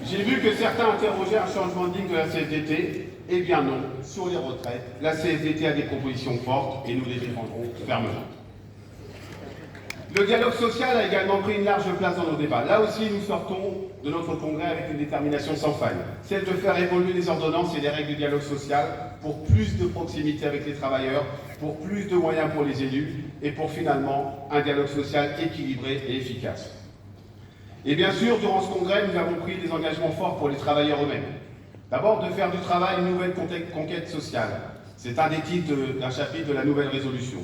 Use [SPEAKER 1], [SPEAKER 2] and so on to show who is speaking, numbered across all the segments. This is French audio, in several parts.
[SPEAKER 1] J'ai vu que certains interrogeaient un changement de ligne de la CFDT. Eh bien non, sur les retraites, la CFDT a des propositions fortes et nous les défendrons fermement. Le dialogue social a également pris une large place dans nos débats. Là aussi, nous sortons de notre congrès avec une détermination sans faille, celle de faire évoluer les ordonnances et les règles du dialogue social pour plus de proximité avec les travailleurs, pour plus de moyens pour les élus et pour finalement un dialogue social équilibré et efficace. Et bien sûr, durant ce congrès, nous avons pris des engagements forts pour les travailleurs eux-mêmes. D'abord, de faire du travail une nouvelle conquête sociale. C'est un des titres d'un chapitre de la nouvelle résolution.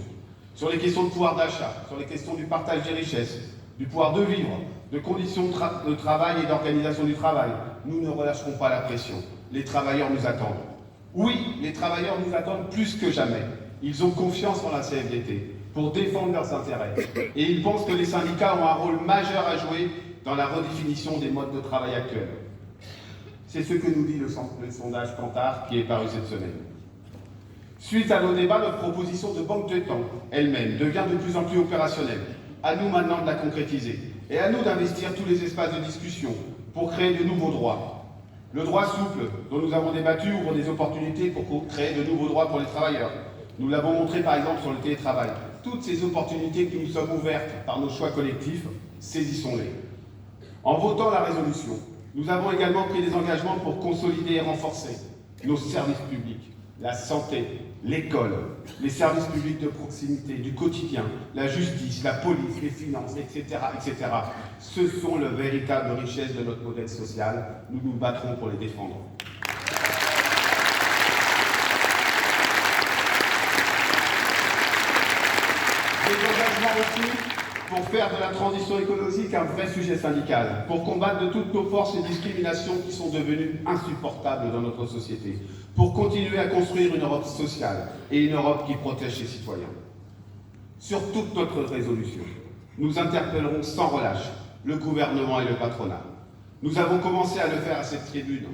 [SPEAKER 1] Sur les questions de pouvoir d'achat, sur les questions du partage des richesses, du pouvoir de vivre, de conditions de travail et d'organisation du travail, nous ne relâcherons pas la pression. Les travailleurs nous attendent. Oui, les travailleurs nous attendent plus que jamais. Ils ont confiance en la CFDT pour défendre leurs intérêts. Et ils pensent que les syndicats ont un rôle majeur à jouer dans la redéfinition des modes de travail actuels. C'est ce que nous dit le sondage Kantar qui est paru cette semaine. Suite à nos débats, notre proposition de banque de temps elle-même devient de plus en plus opérationnelle. À nous maintenant de la concrétiser. Et à nous d'investir tous les espaces de discussion pour créer de nouveaux droits. Le droit souple dont nous avons débattu ouvre des opportunités pour créer de nouveaux droits pour les travailleurs. Nous l'avons montré par exemple sur le télétravail. Toutes ces opportunités qui nous sommes ouvertes par nos choix collectifs, saisissons-les. En votant la résolution, nous avons également pris des engagements pour consolider et renforcer nos services publics, la santé, l'école, les services publics de proximité, du quotidien, la justice, la police, les finances, etc., etc. Ce sont les véritables richesses de notre modèle social. Nous nous battrons pour les défendre. Des engagements aussi pour faire de la transition écologique un vrai sujet syndical, pour combattre de toutes nos forces les discriminations qui sont devenues insupportables dans notre société, pour continuer à construire une Europe sociale et une Europe qui protège ses citoyens. Sur toute notre résolution, nous interpellerons sans relâche le gouvernement et le patronat. Nous avons commencé à le faire à cette tribune,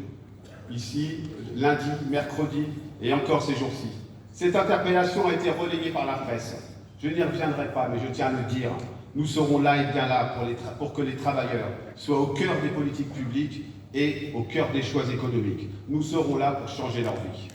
[SPEAKER 1] ici, lundi, mercredi et encore ces jours-ci. Cette interpellation a été relayée par la presse. Je n'y reviendrai pas, mais je tiens à le dire. Nous serons là et bien là pour que les travailleurs soient au cœur des politiques publiques et au cœur des choix économiques. Nous serons là pour changer leur vie.